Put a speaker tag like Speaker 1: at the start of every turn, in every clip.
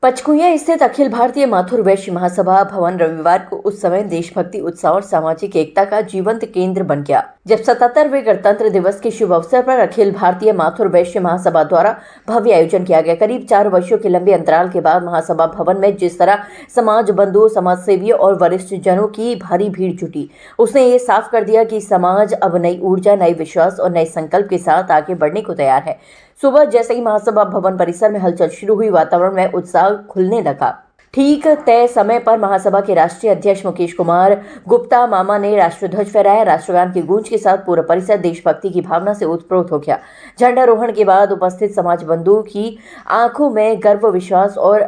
Speaker 1: पचकुइयां स्थित अखिल भारतीय माथुर वैश्य महासभा भवन रविवार को उस समय देशभक्ति, उत्साह और सामाजिक एकता का जीवंत केंद्र बन गया जब 77वें गणतंत्र दिवस के शुभ अवसर पर अखिल भारतीय माथुर वैश्य महासभा द्वारा भव्य आयोजन किया गया। करीब 4 वर्षों के लंबे अंतराल के बाद महासभा भवन में जिस तरह समाज बंधुओं, समाजसेवियों और वरिष्ठ जनों की भारी भीड़ जुटी, उसने ये साफ कर दिया कि समाज अब नई ऊर्जा, नए विश्वास और नए संकल्प के साथ आगे बढ़ने को तैयार है। सुबह जैसे ही महासभा भवन परिसर में हलचल शुरू हुई, वातावरण में उत्साह खुलने लगा। ठीक तय समय पर महासभा के राष्ट्रीय अध्यक्ष मुकेश कुमार गुप्ता मामा ने राष्ट्रध्वज फहराया। राष्ट्रगान की गूंज के साथ पूरा परिसर देशभक्ति की भावना से ओतप्रोत हो गया। झंडारोहण के बाद उपस्थित समाज बंधुओं की आंखों में गर्व, विश्वास और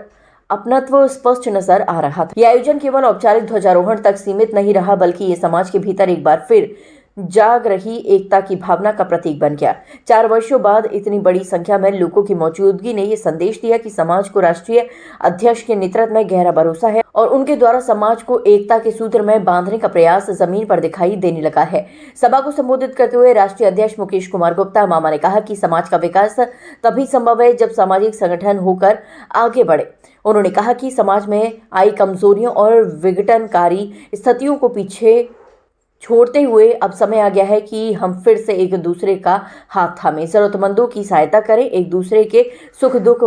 Speaker 1: अपनत्व स्पष्ट नजर आ रहा था। यह आयोजन केवल औपचारिक ध्वजारोहण तक सीमित नहीं रहा, बल्कि ये समाज के भीतर एक बार फिर जाग रही एकता की भावना का प्रतीक बन गया। 4 वर्षों बाद इतनी बड़ी संख्या में लोगों की मौजूदगी ने यह संदेश दिया कि समाज को राष्ट्रीय अध्यक्ष के नेतृत्व में गहरा भरोसा है और उनके द्वारा समाज को एकता के सूत्र में बांधने का प्रयास जमीन पर दिखाई देने लगा है। सभा को संबोधित करते हुए राष्ट्रीय अध्यक्ष मुकेश कुमार गुप्ता मामा ने कहा कि समाज का विकास तभी संभव है जब सामाजिक संगठन होकर आगे बढ़े। उन्होंने कहा कि समाज में आई कमजोरियों और विघटनकारी स्थितियों को पीछे छोड़ते हुए अब समय आ गया है कि हम फिर से एक दूसरे का हाथ थामें, जरूरतमंदों की सहायता करें। एक दूसरे के सुख दुख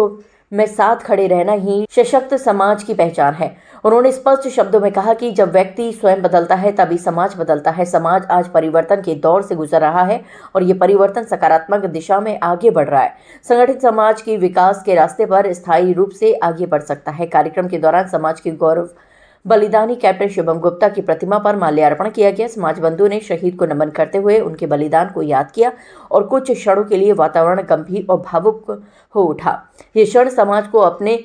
Speaker 1: में साथ खड़े रहना ही सशक्त समाज की पहचान है। उन्होंने स्पष्ट शब्दों में कहा कि जब व्यक्ति स्वयं बदलता है तभी समाज बदलता है। समाज आज परिवर्तन के दौर से गुजर रहा है और ये परिवर्तन सकारात्मक दिशा में आगे बढ़ रहा है। संगठित समाज के विकास के रास्ते पर स्थायी रूप से आगे बढ़ सकता है। कार्यक्रम के दौरान समाज के गौरव बलिदानी कैप्टन शिवम गुप्ता की प्रतिमा पर माल्यार्पण किया गया। समाज बंधुओं ने शहीद को नमन करते हुए उनके बलिदान को याद किया और कुछ क्षणों के लिए वातावरण गंभीर और भावुक हो उठा। ये क्षण समाज को अपने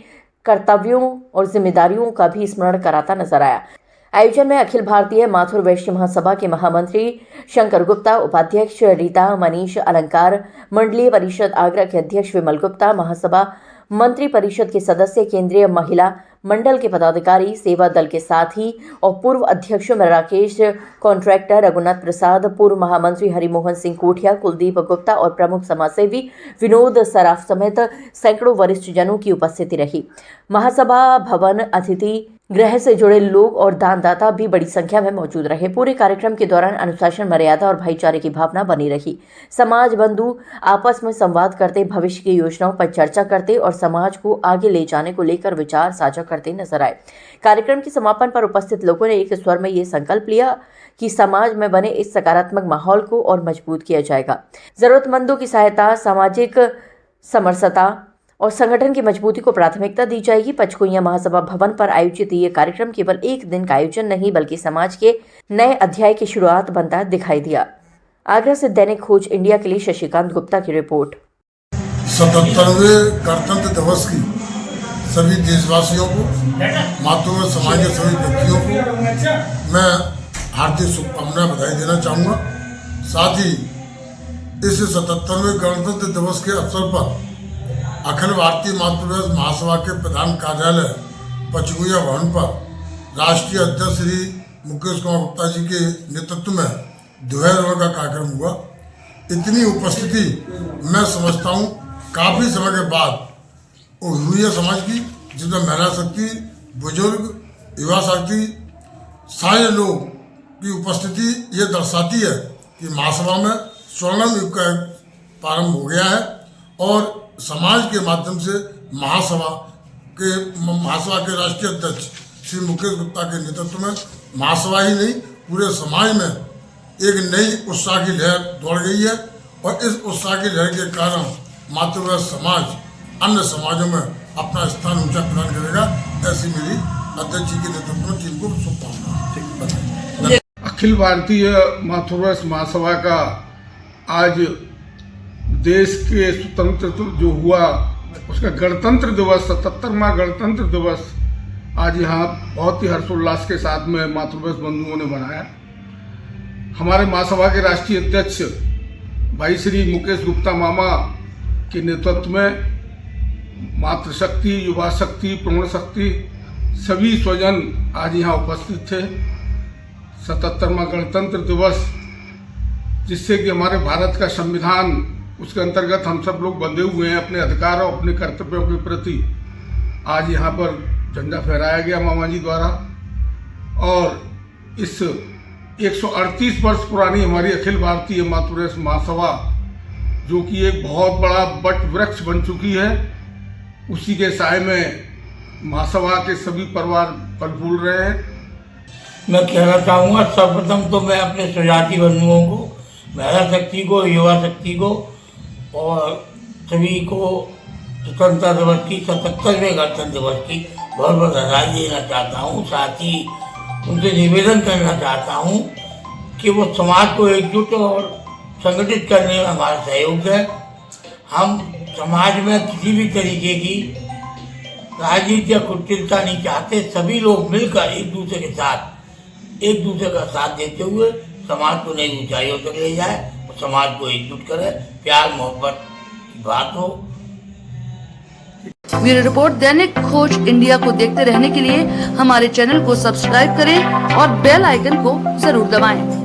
Speaker 1: कर्तव्यों और जिम्मेदारियों का भी स्मरण कराता नजर आया। आयोजन में अखिल भारतीय माथुर वैश्य महासभा के महामंत्री शंकर गुप्ता, उपाध्यक्ष रीता मनीष अलंकार, मंडलीय परिषद आगरा के अध्यक्ष विमल गुप्ता, महासभा मंत्री परिषद के सदस्य, केंद्रीय महिला मंडल के पदाधिकारी, सेवा दल के साथी और पूर्व अध्यक्षों में राकेश कॉन्ट्रैक्टर, रघुनाथ प्रसाद, पूर्व महामंत्री हरिमोहन सिंह कोठिया, कुलदीप गुप्ता और प्रमुख समाजसेवी विनोद सराफ समेत सैकड़ों वरिष्ठ जनों की उपस्थिति रही। महासभा भवन अतिथि गृह से जुड़े लोग और दानदाता भी बड़ी संख्या में मौजूद रहे। पूरे कार्यक्रम के दौरान अनुशासन, मर्यादा और भाईचारे की भावना बनी रही। समाज बंधु आपस में संवाद करते, भविष्य की योजनाओं पर चर्चा करते और समाज को आगे ले जाने को लेकर विचार साझा करते नजर आए। कार्यक्रम के समापन पर उपस्थित लोगों ने एक स्वर में ये संकल्प लिया कि समाज में बने इस सकारात्मक माहौल को और मजबूत किया जाएगा। जरूरतमंदों की सहायता, सामाजिक समरसता और संगठन की मजबूती को प्राथमिकता दी जाएगी। पचकुइयां महासभा भवन पर आयोजित ये कार्यक्रम केवल एक दिन का आयोजन नहीं, बल्कि समाज के नए अध्याय की शुरुआत बनता दिखाई दिया। आगरा से दैनिक खोज इंडिया के लिए शशिकांत गुप्ता की रिपोर्ट।
Speaker 2: 77वें गणतंत्र दिवस की सभी देशवासियों को, मातृ समाज के सभी व्यक्तियों को मैं हार्दिक शुभकामनाएं, बधाई देना चाहूँगा। साथ ही इस 77वें गणतंत्र दिवस के अवसर पर अखिल भारतीय मातृ वैश्य महासभा के प्रधान कार्यालय पचकुइयां भवन पर राष्ट्रीय अध्यक्ष श्री मुकेश कुमार गुप्ता जी के नेतृत्व में ध्वजारोहण का कार्यक्रम हुआ। इतनी उपस्थिति मैं समझता हूँ काफ़ी समय के बाद हुई है समाज की, जिसमें महिला शक्ति, बुजुर्ग, युवा शक्ति, सारे लोग की उपस्थिति ये दर्शाती है कि महासभा में स्वर्णिम युग का प्रारंभ हो गया है और समाज के माध्यम से महासभा के राष्ट्रीय अध्यक्ष श्री मुकेश गुप्ता के नेतृत्व में महासभा ही नहीं, पूरे समाज में एक नई उत्साह की लहर दौड़ गई है और इस उत्साह की लहर के कारण मातृवैश्य समाज अन्य समाजों में अपना स्थान ऊंचा प्रदान करेगा। ऐसी मेरी अध्यक्ष जी के नेतृत्व में टीम को शुभकामनाएं।
Speaker 3: अखिल भारतीय मातृवैश्य महासभा का आज देश के स्वतंत्र जो हुआ उसका गणतंत्र दिवस, 77वां गणतंत्र दिवस आज यहाँ बहुत ही हर्षोल्लास के साथ में मातृवैश्य बंधुओं ने मनाया। हमारे महासभा के राष्ट्रीय अध्यक्ष भाई श्री मुकेश गुप्ता मामा के नेतृत्व में मातृशक्ति, युवा शक्ति, प्रौढ़ शक्ति सभी स्वजन आज यहाँ उपस्थित थे। 77वां गणतंत्र दिवस, जिससे कि हमारे भारत का संविधान, उसके अंतर्गत हम सब लोग बंधे हुए हैं अपने अधिकार और अपने कर्तव्यों के प्रति। आज यहाँ पर झंडा फहराया गया मामा जी द्वारा। और इस 138 वर्ष पुरानी हमारी अखिल भारतीय मातृ महासभा, जो कि एक बहुत बड़ा वट वृक्ष बन चुकी है, उसी के साय में महासभा के सभी परिवार फल फूल रहे हैं।
Speaker 4: मैं कहना चाहूँगा, सर्वप्रथम तो मैं अपने सुजाति बंधुओं को, महिला शक्ति को, युवा शक्ति को और सभी को स्वतंत्रता दिवस की 77वें गणतंत्र दिवस की बहुत बहुत बधाई देना चाहता हूँ। साथ ही उनसे निवेदन करना चाहता हूँ कि वो समाज को एकजुट और संगठित करने में हमारा सहयोग है। हम समाज में किसी भी तरीके की राजनीति या कुटिलता नहीं चाहते। सभी लोग मिलकर एक दूसरे का साथ देते हुए समाज को नई ऊंचाइयों तक ले जाए और समाज को एकजुट करे, प्यार मोहब्बत की बात हो।
Speaker 5: ब्यूरो रिपोर्ट दैनिक खोज इंडिया को देखते रहने के लिए हमारे चैनल को सब्सक्राइब करें और बेल आइकन को जरूर दबाएं।